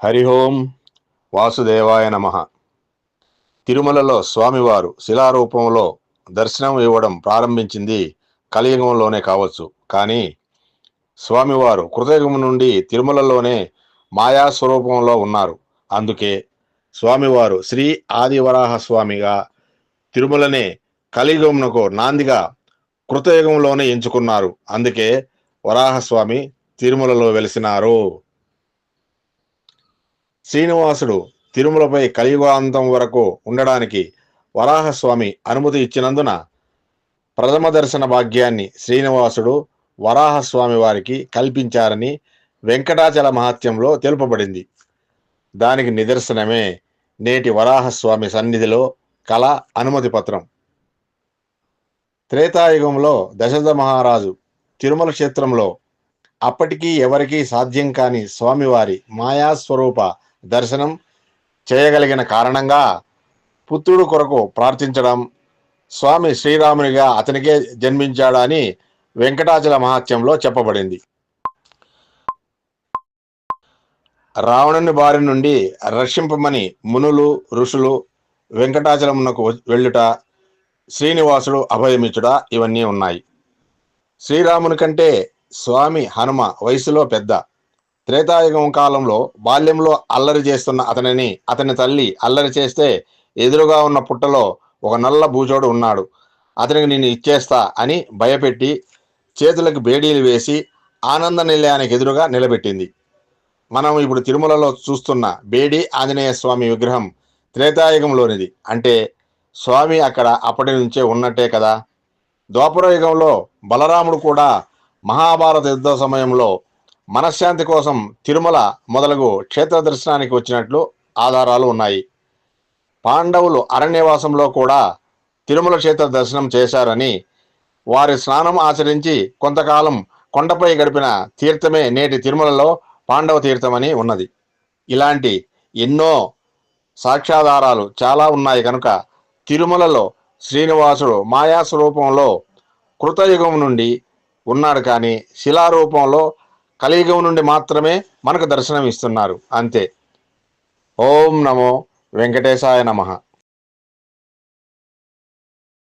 హరి ఓం వాసుదేవాయ నమః. తిరుమలలో స్వామివారు శిలారూపంలో దర్శనం ఇవ్వడం ప్రారంభించింది కలియుగంలోనే కావచ్చు. కానీ స్వామివారు కృతయుగం నుండి తిరుమలలోనే మాయా స్వరూపంలో ఉన్నారు. అందుకే స్వామివారు శ్రీ ఆదివరాహ స్వామిగా తిరుమలనే కలియుగమునకు నాందిగా కృతయుగంలోనే ఎంచుకున్నారు. అందుకే వరాహస్వామి తిరుమలలో వెలిసినారు. శ్రీనివాసుడు తిరుమలపై కలియుగాంతం వరకు ఉండడానికి వరాహస్వామి అనుమతి ఇచ్చినందున ప్రథమ దర్శన భాగ్యాన్ని శ్రీనివాసుడు వరాహస్వామి వారికి కల్పించారని వెంకటాచల మహాత్మ్యంలో తెలుపబడింది. దానికి నిదర్శనమే నేటి వరాహస్వామి సన్నిధిలో కళ అనుమతి పత్రం. త్రేతాయుగంలో దశరథ మహారాజు తిరుమల క్షేత్రంలో అప్పటికీ ఎవరికీ సాధ్యం కాని స్వామివారి మాయాస్వరూప దర్శనం చేయగలిగిన కారణంగా పుత్రుడు కొరకు ప్రార్థించడం, స్వామి శ్రీరామునిగా అతనికే జన్మించాడని వెంకటాచల మహాత్మ్యంలో చెప్పబడింది. రావణుని బారి నుండి రక్షింపమని మునులు ఋషులు వెంకటాచలమునకు వెళ్ళుట, శ్రీనివాసుడు అభయమిచ్చుట ఇవన్నీ ఉన్నాయి. శ్రీరాముని కంటే స్వామి హనుమ వయసులో పెద్ద. త్రేతాయుగం కాలంలో బాల్యంలో అల్లరి చేస్తున్న అతని తల్లి అల్లరి చేస్తే ఎదురుగా ఉన్న పుట్టలో ఒక నల్ల బూచోడు ఉన్నాడు, అతనికి నేను ఇచ్చేస్తా అని భయపెట్టి చేతులకు బేడీలు వేసి ఆనంద నిలయానికి ఎదురుగా నిలబెట్టింది. మనం ఇప్పుడు తిరుమలలో చూస్తున్న బేడి ఆంజనేయ స్వామి విగ్రహం త్రేతాయుగంలోనిది. అంటే స్వామి అక్కడ అప్పటి నుంచే ఉన్నట్టే కదా. ద్వాపర యుగంలో బలరాముడు కూడా మహాభారత యుద్ధ సమయంలో మనశ్శాంతి కోసం తిరుమల మొదలగు క్షేత్ర దర్శనానికి వచ్చినట్లు ఆధారాలు ఉన్నాయి. పాండవులు అరణ్యవాసంలో కూడా తిరుమల క్షేత్ర దర్శనం చేశారని, వారి స్నానం ఆచరించి కొంతకాలం కొండపై గడిపిన తీర్థమే నేటి తిరుమలలో పాండవ తీర్థమని ఉన్నది. ఇలాంటి ఎన్నో సాక్ష్యాధారాలు చాలా ఉన్నాయి కనుక తిరుమలలో శ్రీనివాసుడు మాయా స్వరూపంలో కృతయుగం నుండి ఉన్నాడు, కానీ శిలారూపంలో కలియుగం నుండి మాత్రమే మనకు దర్శనం ఇస్తున్నారు అంతే. ఓం నమో వెంకటేశాయ నమః.